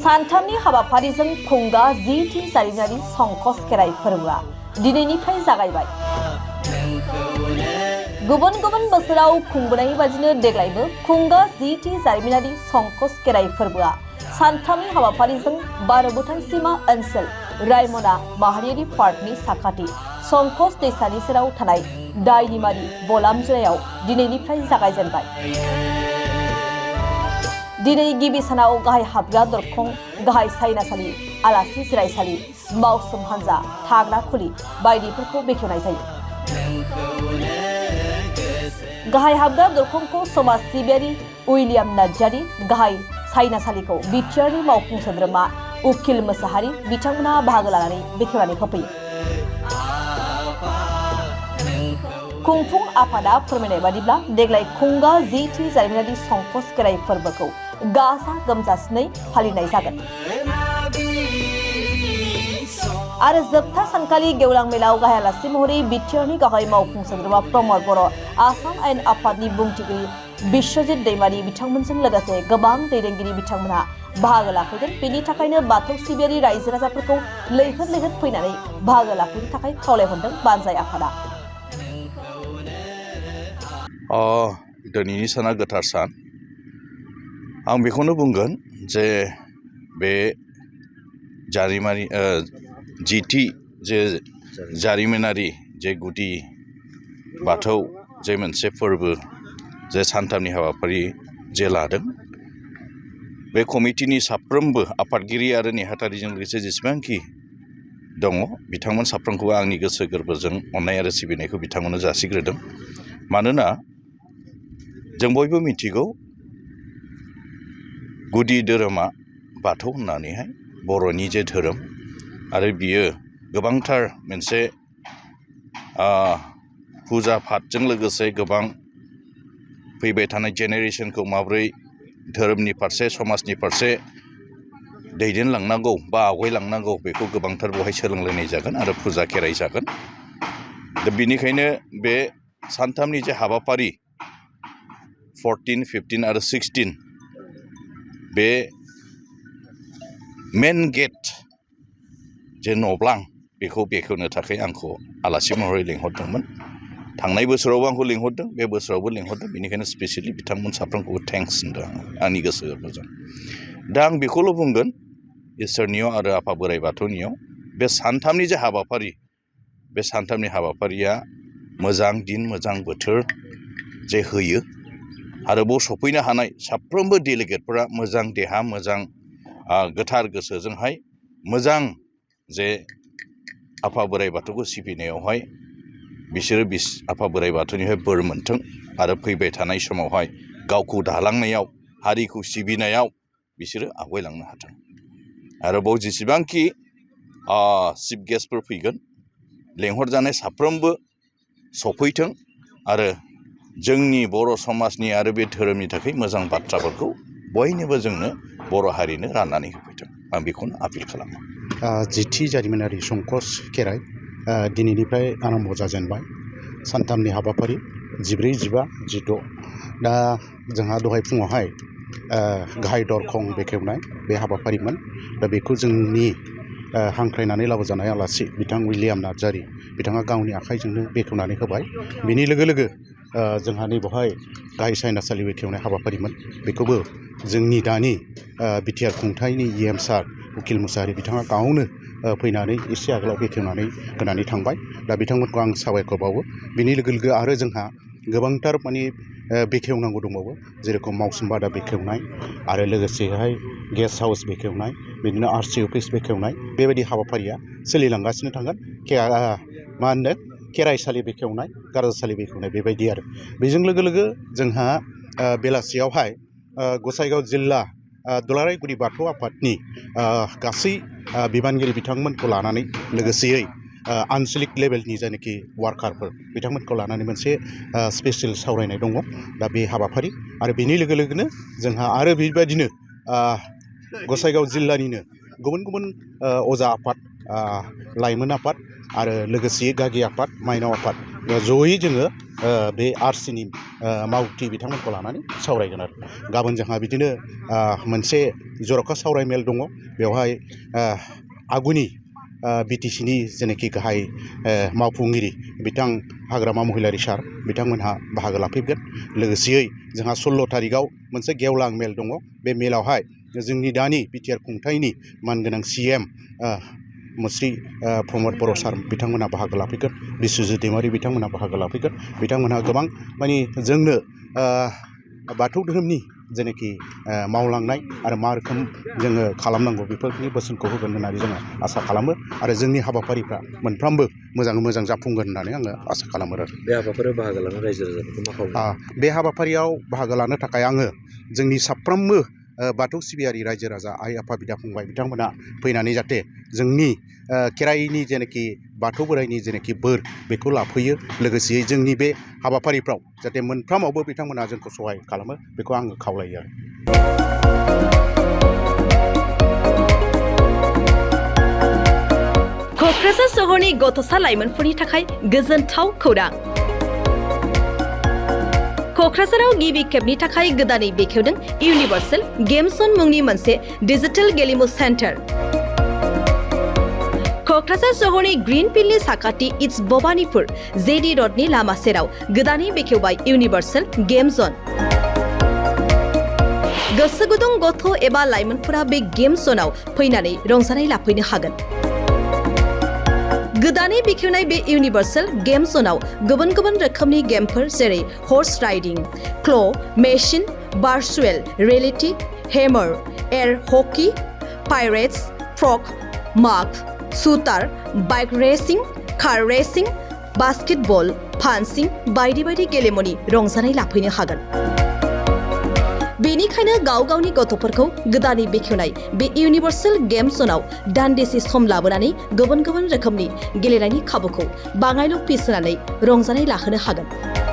सानथामनि हाबाफारिजों खुंगा 10थि जारिमिनारि संकस खेराइ फोरबोआ दिनैनिफ्राय जागायबाय। गुबुन गुबुन बोसोराव खुंबोनाय बादिनो देग्लायबो खुंगा 10थि जारिमिनारि संकस खेराइ फोरबोआ सानथामनि हाबाफारिजों बारबोथां सीमा ओनसोल रायमना माहारियारि पार्कनि साखाथि संकस दैसानि सेराव थानाय दायनिमारि बलामजिरायाव दिनैनिफ्राय जागायजेनबाय। दिनै गिबि सानाव गाहाय हाबग्रा दरखं, गाहाय सायनासालि, आलासि जिरायसालि, मावसोम हान्जा, थाग्रा खुलि बायदिफोरखौ बेखेवनाय जायो। गाहाय हाबग्रा दरखंखौ समाज सिबियारि उइलियाम नार्जारि, गाहाय सायनासालिखौ बिटिआरनि मावफुं सोद्रोमा उकिल मोसाहारि बिथांमोनहा बाहागो लानानै बेखेवनानै होफैयो। खुंफुं आफादा फोरमायनाय बादिब्ला देग्लाय खुंगा 10थि जारिमिनारि संकस खेराइ फोरबोखौ गाजा गोमजासिनै फालिनाय जागोन आरो जोबथा सानखालि गेवलां मेलाव गाहाय आलासि महरै बिटिआरनि गाहाय मावफुं सोद्रोमा प्रमद बर', आसाम आयेन आफादनि बुंथिगिरि बिश्वजित दैमारि बिथांमोनजों लोगोसे गोबां दैदेनगिरि बिथांमोनहा बाहागो लाफैगोन। बेनि थाखायनो बाथौ सिबियारि रायजो राजाफोरखौ लैहोर लैहोर फैनानै बाहागो लाफैनो थाखाय खावलायहरदों बानजाय आफादा। दिनैनि साना गोथार सान। आं बेखौनो बुंगोन जे बे जारिमिनारि 10थि जे जारिमिनारि जे गुदि बाथौ जे मोनसे फोरबो जे सानथामनि हाबाफारि जे लादों, बे कमिटिनि साफ्रोमबो आफादगिरि आरो नेहाथारिजों लोगोसे जेसेबांखि दङ बिथांमोन साफ्रोमखौबो आंनि गोसो गोरबोजों अननाय आरो सिबिनायखौ बिथांमोननो जासिग्रोदों। मानोना जों बयबो मिथिगौ गुदि धोरोमा बाथौ होननानैहाय, बर'नि जे धोरोम, आरो बियो गोबांथार मोनसे फुजा फाथजों लोगोसे गोबां फैबाय थानाय जेनेरेसनखौ माब्रै धोरोमनि फारसे, समाजनि फारसे दैदेनलांनांगौ बा आवगायलांनांगौ बेखौ गोबांथार बेवहाय सोलोंलायनाय जागोन आरो फुजा खेराइ जागोन। दा बिनिखायनो बे सानथामनि जे हाबाफारि 14, 15 आरो 16 बे मेन गेट जे नब्लां बेखौ बेखेवनो थाखाय आंखौ आलासि महरै लिंहरदोंमोन। थांनाय बोसोरावबो आंखौ लिंहरदों, बे बोसोरावबो लिंहरदों। बेनिखायनो स्पेसियेलि बिथांमोन साफ्रोमखौबो थेंक्स होनदों आंनि गोसो गोरबोजों। दा आं बेखौल' बुंगोन इसोरनियाव आरो आफा बोराइ बाथौनियाव बे सानथामनि जे हाबाफारि, बे सानथामनि हाबाफारिया मोजां दिन, मोजां बोथोर जे होयो आरो बाव सफैनो हानाय साफ्रोमबो डेलिगेटफोरा मोजां देहा, मोजां गोथार गोसोजोंहाय मोजां जे आफा बोराइ बाथौखौ सिबिनायावहाय बिसोरो आफा बोराइ बाथौनिफ्राय बोर मोनथों आरो फैबाय थानाय समावहाय गावखौ दालांनायाव, हारिखौ सिबिनायाव बिसोरो आवगायलांनो हाथों। आरो बाव जेसेबांखि चिफ गेस्टफोर फैगोन, लेंहरजानाय साफ्रोमबो सफैथों आरो जोंनि बर' समाजनि आरो बे धोरोमनि थाखाय मोजां बाथ्राफोरखौ बयनोबो जोंनो बर' हारिनो राननानै होफैथों। आं बेखौनो आपिल खालामो। 10थि जारिमिनारि संकस खेराइ दिनैनिफ्राय आरम्भ जाजेनबाय। सानथामनि हाबाफारि 14, 15, 16। दा जोंहा दहाय फुङावहाय गाहाय दरखं बेखेवनाय बे हाबाफारिमोन। दा बेखौ जोंनि हांख्रायनानै लाबोजानाय आलासि बिथां उइलियाम नार्जारि बिथाङा गावनि आखाइजोंनो बेखेवनानै होबाय। बिनि लोगो लोगो जोंहा नैबेवहाय गाहाय सायनासालि बेखेवनाय हाबाफारिमोन। बेखौबो जोंनि दानि बिटिआर खुंथायनि EM सार उकिल मोसाहारि बिथाङा गावनो फैनानै एसे आगोलाव बेखेवनानै होनानै थांबाय। दा बिथांमोनखौ आं साबायखर बावो। बिनि लोगो लोगो आरो जोंहा गोबांथार बेखेवनांगौ दंबावो, जेरेखम मावसोम बादा बेखेवनाय आरो लोगोसेहाय गेस्ट हाउस बेखेवनाय, बिदिनो RC अफिस बेखेवनाय, बेबायदि हाबाफारिया सोलिलांगासिनो थागोन। खेराइसालि बेखेवनाय, गारजासालि बेखेवनाय बेबायदि आरो बेजों लोगो लोगो जोंहा बेलासियावहाय गसाइगाव जिल्ला दुलाराय गुदि बाथौ आफादनि गासै बिबानगिरि बिथांमोनखौ लानानै लोगोसेयै आनसलिक लेभेलनि जायनाखि वार्कारफोर बिथांमोनखौ लानानै मोनसे स्पेसियेल सावरायनाय दङ। दा बे हाबाफारि आरो बेनि लोगो लोगोनो जोंहा आरो बेबायदिनो गसाइगाव जिल्लानिनो गुबुन गुबुन अजा आफाद, लाइमोन आफाद आरो लोगोसे गागि आफाद, माइनाव आफाद जयै जोङो बे आरसिनि मावथि बिथांमोनखौ लानानै सावरायगोन आरो गाबोन जोंहा बिदिनो मोनसे जर'खा सावरायमेल दङ बेवहाय आगुनि बिटिसिनि जेनाखि गाहाय मावफुंगिरि बिथां हाग्रामा महिलारि सार बिथांमोनहा बाहागो लाफैगोन लोगोसेयै जोंहा 16 थारिखआव मोनसे गेवलां मेल दङ बे मेलावहाय जोंनि दानि बिटिआर खुंथायनि मानगोनां CM मुस्रि प्रमद बर' सार बिथांमोनहा बाहागो लाफैगोन बिस्वजित दैमारि बिथांमोनहा बाहागो लाफैगोन बिथांमोनहा गोबां माने जोंनो बाथौ धोरोमनि जेनाखि मावलांनाय आरो मा रोखोम जोङो खालामनांगौ बेफोरनि बोसोनखौ होगोन होननानै जोङो आसा खालामो आरो जोंनि हाबाफारिफ्रा मोनफ्रोमबो मोजाङै मोजां जाफुंगोन होननानै आङो आसा खालामो आरो बे हाबाफारियाव बाहागो लानो रायजो राजाफोरखौ मा खालामो बे हाबाफारियाव बाहागो लानो थाखाय आङो जोंनि साफ्रोमबो बाथौ सिबियारि रायजो राजा आइ आफा बिदा फंबाय बिथांमोना फैनानै जाहाथे जोंनि खेराइनि जेनाखि बाथौ बोराइनि जेनाखि बोर बेखौ लाफैयो लोगोसेयै जोंनि बे हाबाफारिफ्राव जाहाथे मोनफ्रोमावबो बिथांमोना जोंखौ सहाय खालामो बेखौ आङो खावलायो आरो क'क्राझार सहरनि गथ'सा लाइमोनफोरनि थाखाय गोजोनथाव खौरां क'क्राझाराव गिबि खेबनि थाखाय गोदानै बेखेवदों इउनिभार्सेल गेम जन मुंनि मोनसे डिजिटेल गेलेमु सेन्टार क'क्राझार सहरनि ग्रीन फिल्डनि साखाथि इट्स भबानिपुर जेडि रडनि लामा सेराव गोदानै बेखेवबाय इउनिभार्सेल गेम जन गोसो गुदुं गथ' एबा लाइमोनफोरा बे गेम जनाव फैनानै रंजानाय लाफैनो हागोन गोदानै बेखेवनाय बे इउनिभार्सेल गेम जनाव गुबुन गुबुन रोखोमनि गेमफोर जेरै हर्स राइडिं क्ल' मेशिन भार्चुएल रियेलिटी हेमार एयार हकी पाइरेट्स फ्रग माग shooter bike racing car racing basketball पान्सिं बायदि बायदि गेलेमुनि रंजानाय लाफैनो हागोन बेनिखायनो गाव गावनि गथ'फोरखौ गोदानै बेखेवनाय बे इउनिभार्सेल गेम जनाव दान्दिसे सम लाबोनानै गुबुन गुबुन रोखोमनि गेलेनायनि खाबुखौ बाङायल' फिस होनानै रंजानाय लाहोनो हागोन